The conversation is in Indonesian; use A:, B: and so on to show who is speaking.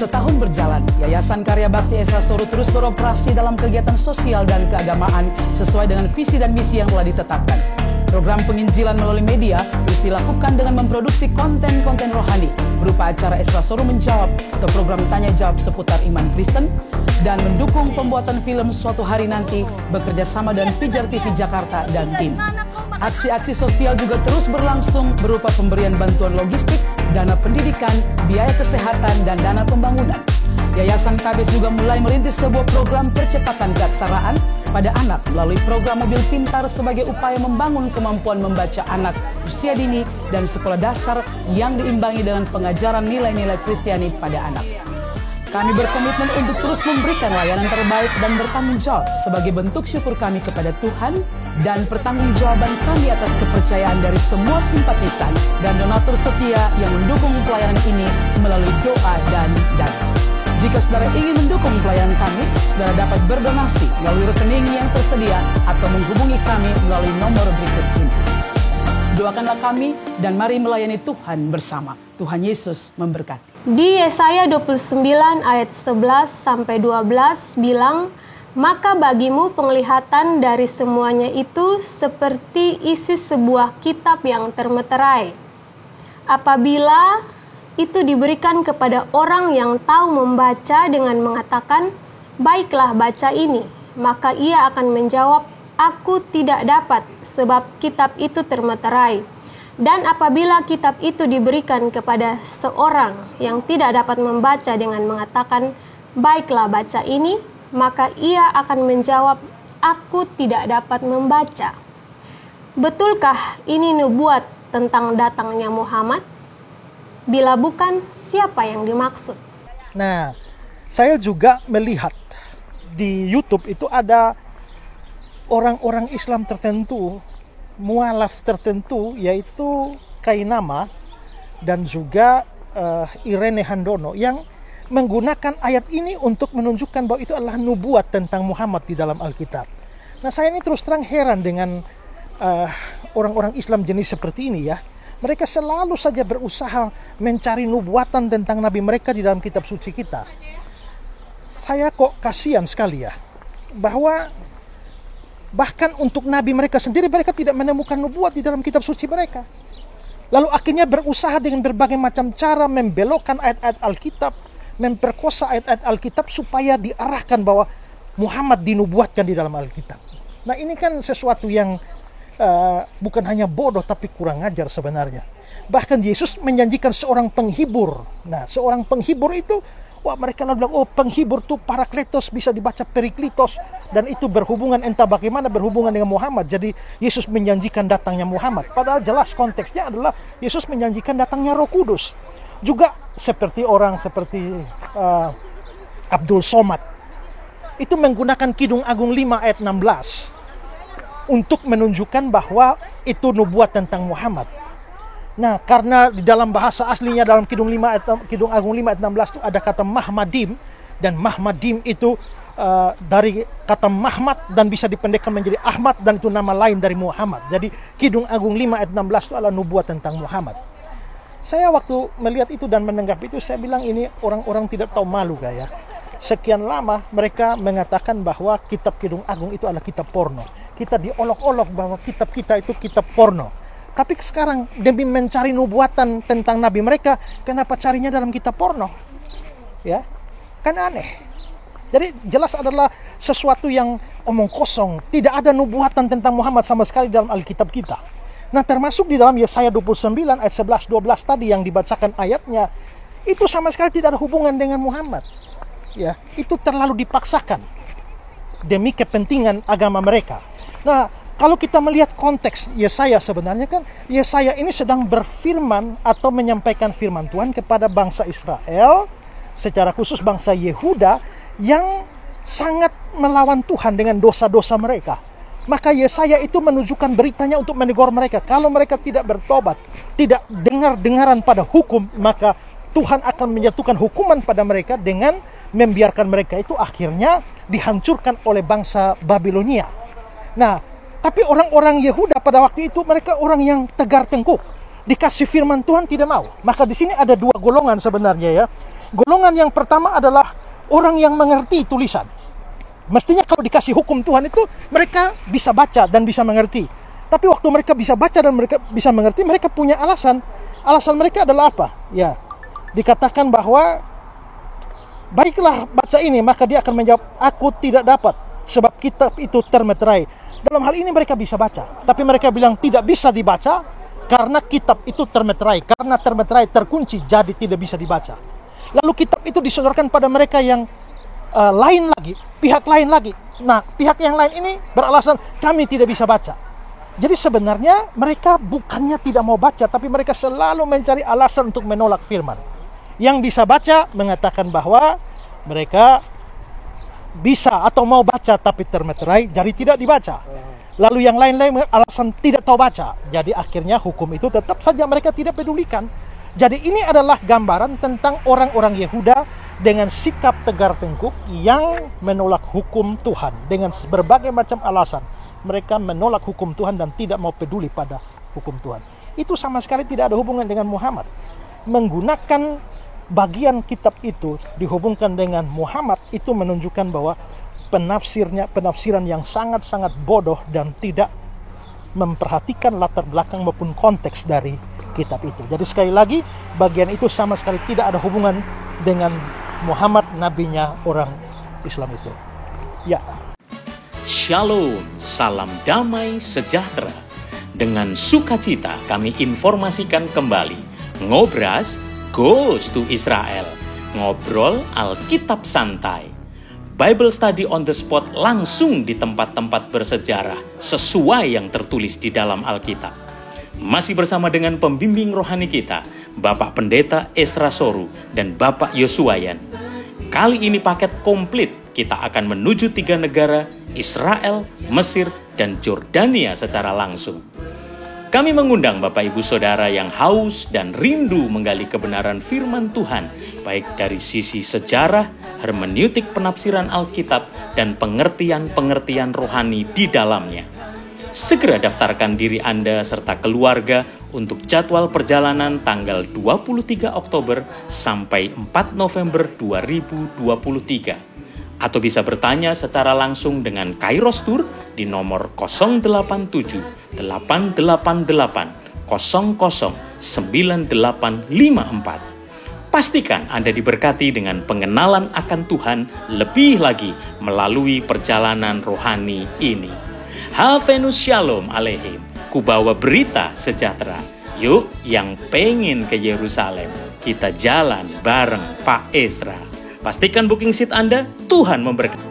A: Setahun berjalan, Yayasan Karya Bakti Esa Soro terus beroperasi dalam kegiatan sosial dan keagamaan sesuai dengan visi dan misi yang telah ditetapkan. Program penginjilan melalui media terus dilakukan dengan memproduksi konten-konten rohani berupa acara Esa Soro Menjawab atau program tanya jawab seputar iman Kristen dan mendukung pembuatan film suatu hari nanti bekerja sama dengan Pijar TV Jakarta dan tim. Aksi-aksi sosial juga terus berlangsung berupa pemberian bantuan logistik, dana pendidikan, biaya kesehatan, dan dana pembangunan. Yayasan KBS juga mulai merintis sebuah program percepatan keaksaraan pada anak melalui program mobil pintar sebagai upaya membangun kemampuan membaca anak usia dini dan sekolah dasar yang diimbangi dengan pengajaran nilai-nilai Kristiani pada anak. Kami berkomitmen untuk terus memberikan layanan terbaik dan bertanggung jawab sebagai bentuk syukur kami kepada Tuhan dan pertanggungjawaban kami atas kepercayaan dari semua simpatisan dan donatur setia yang mendukung pelayanan ini melalui doa dan dana. Jika saudara ingin mendukung pelayanan kami, saudara dapat berdonasi melalui rekening yang tersedia atau menghubungi kami melalui nomor berikut ini. Doakanlah kami dan mari melayani Tuhan bersama. Tuhan Yesus memberkati.
B: Di Yesaya 29 ayat 11 sampai 12 bilang, "Maka bagimu penglihatan dari semuanya itu seperti isi sebuah kitab yang termeterai. Apabila itu diberikan kepada orang yang tahu membaca dengan mengatakan, 'Baiklah, baca ini,' maka ia akan menjawab, 'Aku tidak dapat, sebab kitab itu termeterai.' Dan apabila kitab itu diberikan kepada seorang yang tidak dapat membaca dengan mengatakan, 'Baiklah, baca ini,' maka ia akan menjawab, 'Aku tidak dapat membaca.' Betulkah ini nubuat tentang datangnya Muhammad? Bila bukan, siapa yang dimaksud?"
C: Nah, saya juga melihat di YouTube itu ada orang-orang Islam tertentu, mualaf tertentu, yaitu Kainama dan juga Irene Handono yang menggunakan ayat ini untuk menunjukkan bahwa itu adalah nubuat tentang Muhammad di dalam Alkitab. Nah, saya ini terus terang heran dengan orang-orang Islam jenis seperti ini ya. Mereka selalu saja berusaha mencari nubuatan tentang Nabi mereka di dalam kitab suci kita. Saya kok kasihan sekali ya, bahwa bahkan untuk Nabi mereka sendiri mereka tidak menemukan nubuat di dalam kitab suci mereka. Lalu akhirnya berusaha dengan berbagai macam cara membelokkan ayat-ayat Alkitab, memperkosa ayat-ayat Alkitab supaya diarahkan bahwa Muhammad dinubuatkan di dalam Alkitab. Nah, ini kan sesuatu yang bukan hanya bodoh tapi kurang ajar sebenarnya. Bahkan Yesus menjanjikan seorang penghibur. Nah, seorang penghibur itu, wah, mereka bilang, oh, penghibur itu Parakletos, bisa dibaca Periklitos, dan itu berhubungan entah bagaimana berhubungan dengan Muhammad. Jadi Yesus menjanjikan datangnya Muhammad. Padahal jelas konteksnya adalah Yesus menjanjikan datangnya Roh Kudus. Juga seperti orang seperti Abdul Somad itu menggunakan Kidung Agung 5 ayat 16 untuk menunjukkan bahwa itu nubuat tentang Muhammad. Nah, karena di dalam bahasa aslinya dalam Kidung Agung 5 ayat 16 itu ada kata Mahmadim, dan Mahmadim itu dari kata Mahmad dan bisa dipendekkan menjadi Ahmad, dan itu nama lain dari Muhammad. Jadi Kidung Agung 5 ayat 16 itu adalah nubuat tentang Muhammad. Saya waktu melihat itu dan menanggapi itu, saya bilang ini orang-orang tidak tahu malu gaya. Sekian lama mereka mengatakan bahwa kitab Kidung Agung itu adalah kitab porno. Kita diolok-olok bahwa kitab kita itu kitab porno. Tapi sekarang demi mencari nubuatan tentang Nabi mereka, kenapa carinya dalam kitab porno? Ya, kan aneh. Jadi jelas adalah sesuatu yang omong kosong. Tidak ada nubuatan tentang Muhammad sama sekali dalam Alkitab kita. Nah, termasuk di dalam Yesaya 29 ayat 11-12 tadi yang dibacakan ayatnya, itu sama sekali tidak ada hubungan dengan Muhammad. Ya, itu terlalu dipaksakan demi kepentingan agama mereka. Nah, kalau kita melihat konteks Yesaya, sebenarnya kan Yesaya ini sedang berfirman atau menyampaikan firman Tuhan kepada bangsa Israel, secara khusus bangsa Yehuda yang sangat melawan Tuhan dengan dosa-dosa mereka. Maka Yesaya itu menunjukkan beritanya untuk menegur mereka. Kalau mereka tidak bertobat, tidak dengar-dengaran pada hukum, maka Tuhan akan menjatuhkan hukuman pada mereka dengan membiarkan mereka itu akhirnya dihancurkan oleh bangsa Babilonia. Nah, tapi orang-orang Yehuda pada waktu itu mereka orang yang tegar tengkuk. Dikasih firman Tuhan tidak mau. Maka di sini ada dua golongan sebenarnya ya. Golongan yang pertama adalah orang yang mengerti tulisan. Mestinya kalau dikasih hukum Tuhan itu mereka bisa baca dan bisa mengerti. Tapi waktu mereka bisa baca dan mereka bisa mengerti, mereka punya alasan. Alasan mereka adalah apa? Ya, dikatakan bahwa baiklah baca ini, maka dia akan menjawab, aku tidak dapat sebab kitab itu termeterai. Dalam hal ini mereka bisa baca, tapi mereka bilang tidak bisa dibaca karena kitab itu termeterai. Karena termeterai, terkunci, jadi tidak bisa dibaca. Lalu kitab itu disodorkan pada mereka yang lain lagi, pihak lain lagi. Nah, pihak yang lain ini beralasan kami tidak bisa baca. Jadi sebenarnya mereka bukannya tidak mau baca, tapi mereka selalu mencari alasan untuk menolak firman. Yang bisa baca mengatakan bahwa mereka bisa atau mau baca tapi termeterai, jadi tidak dibaca. Lalu yang lain-lain alasan tidak tahu baca. Jadi akhirnya hukum itu tetap saja mereka tidak pedulikan. Jadi ini adalah gambaran tentang orang-orang Yehuda dengan sikap tegar tengkuk yang menolak hukum Tuhan. Dengan berbagai macam alasan. Mereka menolak hukum Tuhan dan tidak mau peduli pada hukum Tuhan. Itu sama sekali tidak ada hubungan dengan Muhammad. Menggunakan bagian kitab itu dihubungkan dengan Muhammad itu menunjukkan bahwa penafsiran yang sangat-sangat bodoh dan tidak memperhatikan latar belakang maupun konteks dari kitab itu. Jadi sekali lagi, bagian itu sama sekali tidak ada hubungan dengan Muhammad, nabinya orang Islam itu. Ya.
D: Shalom, salam damai sejahtera. Dengan sukacita kami informasikan kembali, Ngobras goes to Israel. Ngobrol Alkitab santai. Bible study on the spot langsung di tempat-tempat bersejarah sesuai yang tertulis di dalam Alkitab. Masih bersama dengan pembimbing rohani kita, Bapak Pendeta Esra Soru dan Bapak Yosuayan. Kali ini paket komplit, kita akan menuju 3 negara, Israel, Mesir, dan Jordania secara langsung. Kami mengundang Bapak Ibu Saudara yang haus dan rindu menggali kebenaran firman Tuhan, baik dari sisi sejarah, hermeneutik penafsiran Alkitab, dan pengertian-pengertian rohani di dalamnya. Segera daftarkan diri Anda serta keluarga untuk jadwal perjalanan tanggal 23 Oktober sampai 4 November 2023. Atau bisa bertanya secara langsung dengan Kairos Tour di nomor 087 888 00 9854. Pastikan Anda diberkati dengan pengenalan akan Tuhan lebih lagi melalui perjalanan rohani ini. Havenus Shalom Aleihim. Kubawa berita sejahtera. Yuk yang pengen ke Yerusalem, kita jalan bareng Pak Esra. Pastikan booking seat Anda, Tuhan memberkati.